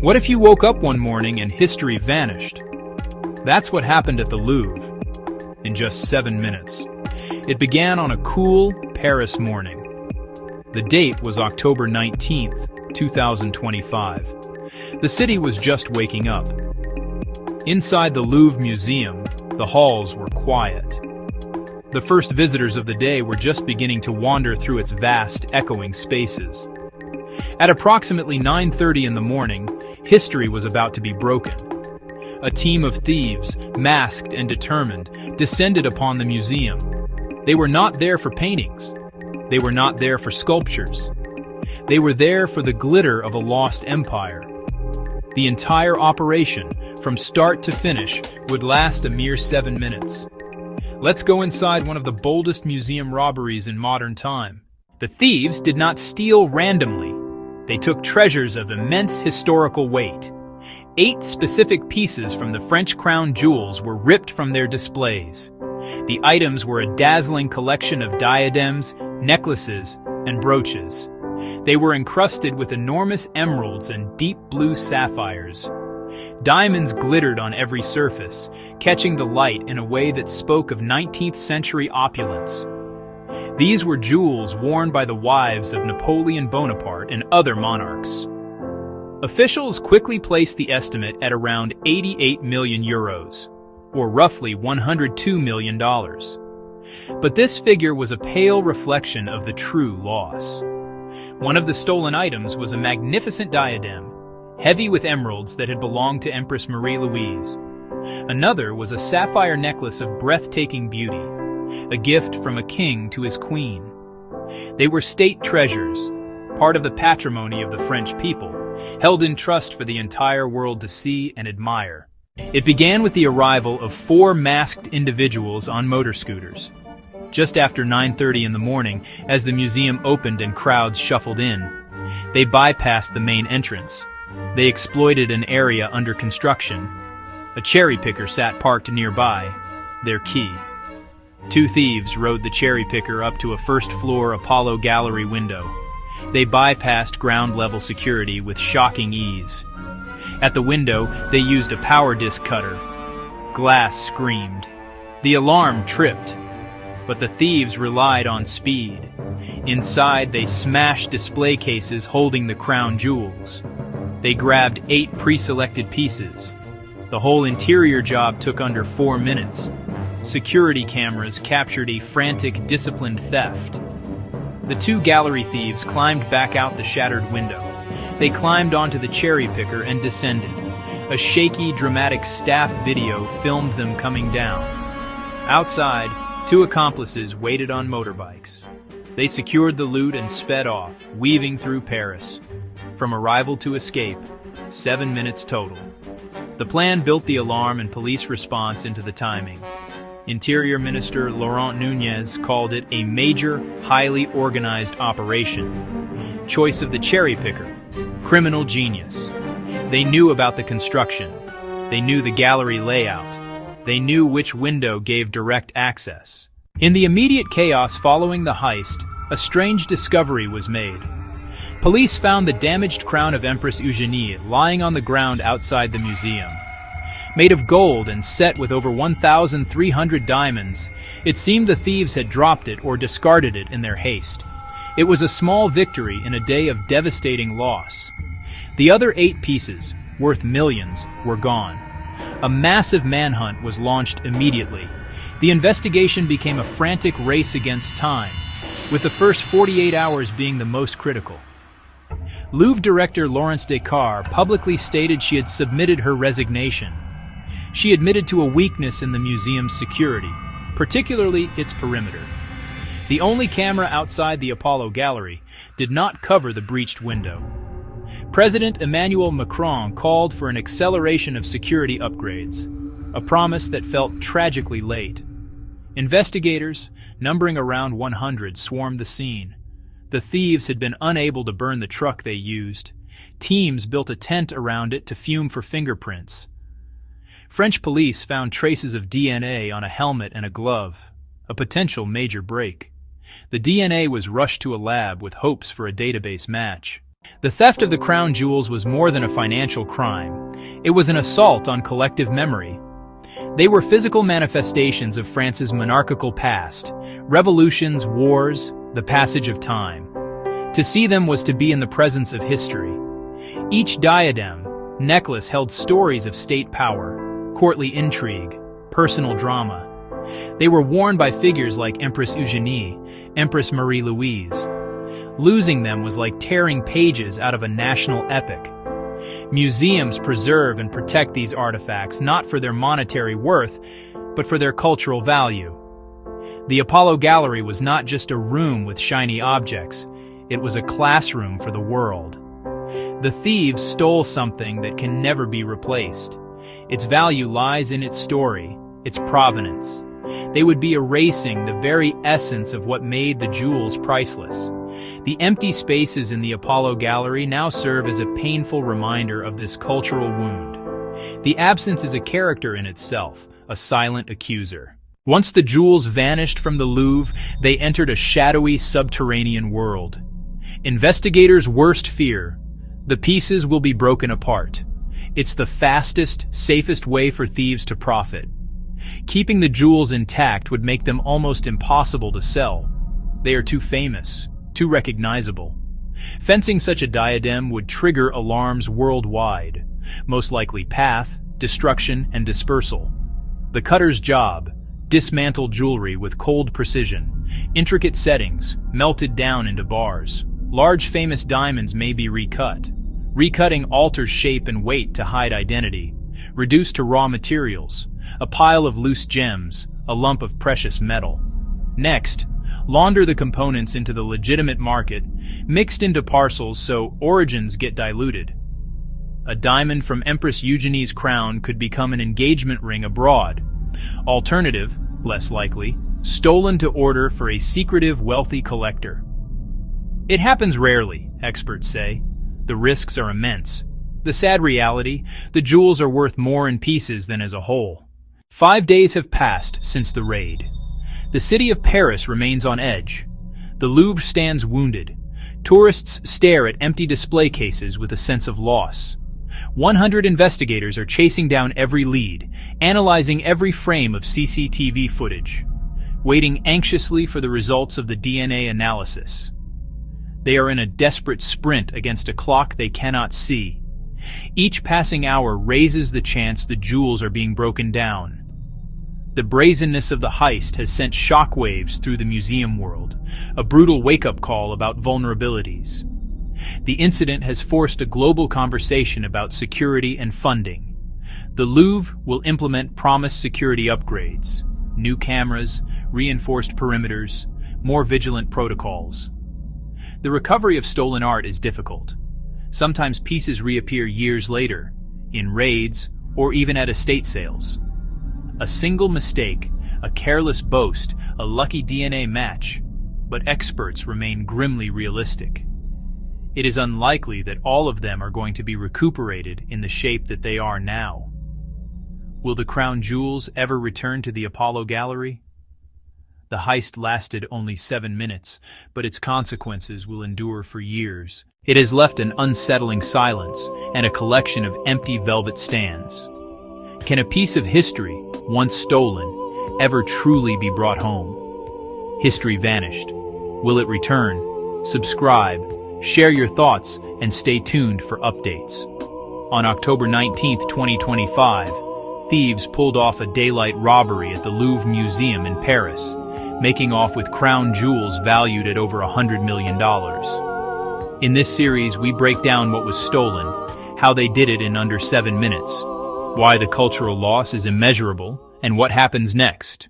What if you woke up one morning and history vanished? That's what happened at the Louvre in just 7 minutes. It began on a cool Paris morning. The date was October 19th, 2025. The city was just waking up. Inside the Louvre Museum, the halls were quiet. The first visitors of the day were just beginning to wander through its vast, echoing spaces. At approximately 9:30 in the morning, history was about to be broken. A team of thieves, masked and determined, descended upon the museum. They were not there for paintings. They were not there for sculptures. They were there for the glitter of a lost empire. The entire operation, from start to finish, would last a mere 7 minutes. Let's go inside one of the boldest museum robberies in modern time. The thieves did not steal randomly. They took treasures of immense historical weight. 8 specific pieces from the French crown jewels were ripped from their displays. The items were a dazzling collection of diadems, necklaces, and brooches. They were encrusted with enormous emeralds and deep blue sapphires. Diamonds glittered on every surface, catching the light in a way that spoke of 19th century opulence. These were jewels worn by the wives of Napoleon Bonaparte and other monarchs. Officials quickly placed the estimate at around 88 million euros, or roughly $102 million. But this figure was a pale reflection of the true loss. One of the stolen items was a magnificent diadem, heavy with emeralds that had belonged to Empress Marie-Louise. Another was a sapphire necklace of breathtaking beauty, a gift from a king to his queen. They were state treasures, part of the patrimony of the French people, held in trust for the entire world to see and admire. It began with the arrival of 4 masked individuals on motor scooters. Just after 9:30 in the morning, as the museum opened and crowds shuffled in, they bypassed the main entrance. They exploited an area under construction. A cherry picker sat parked nearby, their key. 2 thieves rode the cherry picker up to a first-floor Apollo Gallery window. They bypassed ground-level security with shocking ease. At the window, they used a power disc cutter. Glass screamed. The alarm tripped. But the thieves relied on speed. Inside, they smashed display cases holding the crown jewels. They grabbed 8 pre-selected pieces. The whole interior job took under 4 minutes. Security cameras captured a frantic, disciplined theft. The 2 gallery thieves climbed back out the shattered window. They climbed onto the cherry picker and descended. A shaky, dramatic staff video filmed them coming down. Outside, 2 accomplices waited on motorbikes. They secured the loot and sped off, weaving through Paris. From arrival to escape, 7 minutes total. The plan built the alarm and police response into the timing. Interior Minister Laurent Nunez called it a major, highly organized operation. Choice of the cherry picker. Criminal genius. They knew about the construction. They knew the gallery layout. They knew which window gave direct access. In the immediate chaos following the heist, a strange discovery was made. Police found the damaged crown of Empress Eugénie lying on the ground outside the museum. Made of gold and set with over 1,300 diamonds, it seemed the thieves had dropped it or discarded it in their haste. It was a small victory in a day of devastating loss. The other 8 pieces, worth millions, were gone. A massive manhunt was launched immediately. The investigation became a frantic race against time, with the first 48 hours being the most critical. Louvre director Laurence Descartes publicly stated she had submitted her resignation. She admitted to a weakness in the museum's security, particularly its perimeter. The only camera outside the Apollo Gallery did not cover the breached window. President Emmanuel Macron called for an acceleration of security upgrades, a promise that felt tragically late. Investigators, numbering around 100, swarmed the scene. The thieves had been unable to burn the truck they used. Teams built a tent around it to fume for fingerprints. French police found traces of DNA on a helmet and a glove, a potential major break. The DNA was rushed to a lab with hopes for a database match. The theft of the crown jewels was more than a financial crime. It was an assault on collective memory. They were physical manifestations of France's monarchical past, revolutions, wars, the passage of time. To see them was to be in the presence of history. Each diadem, necklace held stories of state power, courtly intrigue, personal drama. They were worn by figures like Empress Eugénie, Empress Marie-Louise. Losing them was like tearing pages out of a national epic. Museums preserve and protect these artifacts not for their monetary worth, but for their cultural value. The Apollo Gallery was not just a room with shiny objects, it was a classroom for the world. The thieves stole something that can never be replaced. Its value lies in its story, its provenance. They would be erasing the very essence of what made the jewels priceless. The empty spaces in the Apollo Gallery now serve as a painful reminder of this cultural wound. The absence is a character in itself, a silent accuser. Once the jewels vanished from the Louvre, they entered a shadowy subterranean world. Investigators' worst fear: the pieces will be broken apart. It's the fastest, safest way for thieves to profit. Keeping the jewels intact would make them almost impossible to sell. They are too famous, too recognizable. Fencing such a diadem would trigger alarms worldwide, most likely path, destruction, and dispersal. The cutter's job: dismantle jewelry with cold precision, intricate settings, melted down into bars. Large famous diamonds may be recut. Recutting alters shape and weight to hide identity. Reduced to raw materials, a pile of loose gems, a lump of precious metal. Next, launder the components into the legitimate market, mixed into parcels so origins get diluted. A diamond from Empress Eugenie's crown could become an engagement ring abroad. Alternative, less likely, stolen to order for a secretive, wealthy collector. It happens rarely, experts say. The risks are immense. The sad reality: the jewels are worth more in pieces than as a whole. 5 days have passed since the raid. The city of Paris remains on edge. The Louvre stands wounded. Tourists stare at empty display cases with a sense of loss. 100 investigators are chasing down every lead, analyzing every frame of CCTV footage, waiting anxiously for the results of the DNA analysis. They are in a desperate sprint against a clock they cannot see. Each passing hour raises the chance the jewels are being broken down. The brazenness of the heist has sent shockwaves through the museum world, a brutal wake-up call about vulnerabilities. The incident has forced a global conversation about security and funding. The Louvre will implement promised security upgrades: new cameras, reinforced perimeters, more vigilant protocols. The recovery of stolen art is difficult. Sometimes pieces reappear years later, in raids, or even at estate sales. A single mistake, a careless boast, a lucky DNA match, but experts remain grimly realistic. It is unlikely that all of them are going to be recuperated in the shape that they are now. Will the crown jewels ever return to the Apollo Gallery? The heist lasted only 7 minutes, but its consequences will endure for years. It has left an unsettling silence and a collection of empty velvet stands. Can a piece of history, once stolen, ever truly be brought home? History vanished. Will it return? Subscribe, share your thoughts, and stay tuned for updates. On October 19, 2025, thieves pulled off a daylight robbery at the Louvre Museum in Paris, making off with crown jewels valued at over $100 million. In this series, we break down what was stolen, how they did it in under 7 minutes, why the cultural loss is immeasurable, and what happens next.